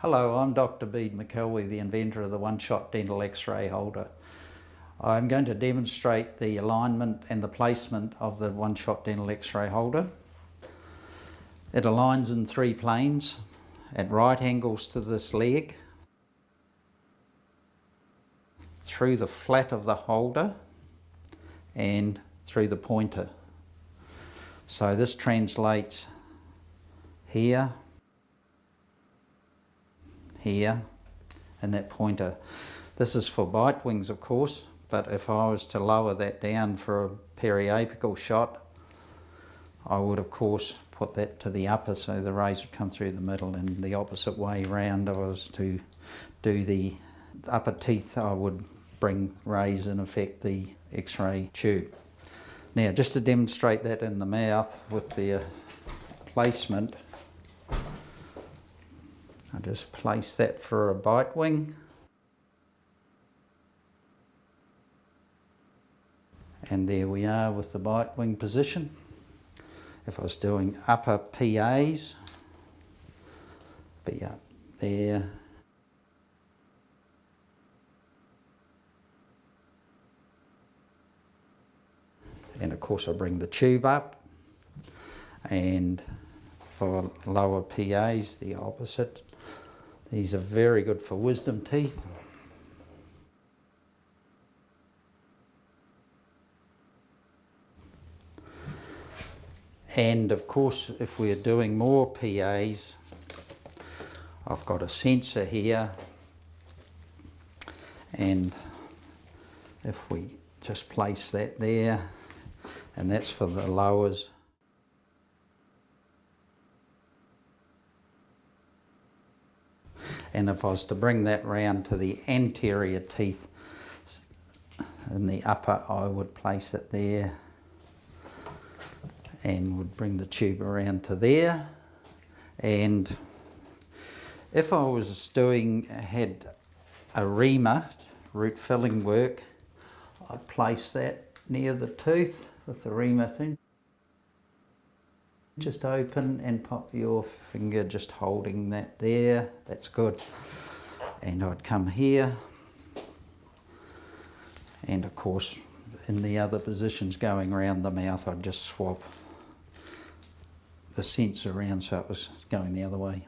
Hello, I'm Dr. Bede McKelvey, the inventor of the one-shot dental X-ray holder. I'm going to demonstrate the alignment and the placement of the one-shot dental X-ray holder. It aligns in 3 planes at right angles to this leg, through the flat of the holder and through the pointer. So this translates here, here, and that pointer. This is for bite wings, of course, but if I was to lower that down for a periapical shot, I would of course put that to the upper so the rays would come through the middle, and the opposite way round. If I was to do the upper teeth, I would bring rays and affect the X-ray tube. Now, just to demonstrate that in the mouth with the placement, I just place that for a bite wing, and there we are with the bite wing position. If I was doing upper PAs, be up there, and of course I bring the tube up, and for lower PAs the opposite. These are very good for wisdom teeth. And of course, if we're doing more PAs, I've got a sensor here, and if we just place that there, and that's for the lowers. And if I was to bring that round to the anterior teeth in the upper, I would place it there and would bring the tube around to there. And if I was had a reamer, root filling work, I'd place that near the tooth with the reamer thing. Just open and pop your finger, just holding that there. That's good. And I'd come here, and of course in the other positions going around the mouth, I'd just swap the sensor around so it was going the other way.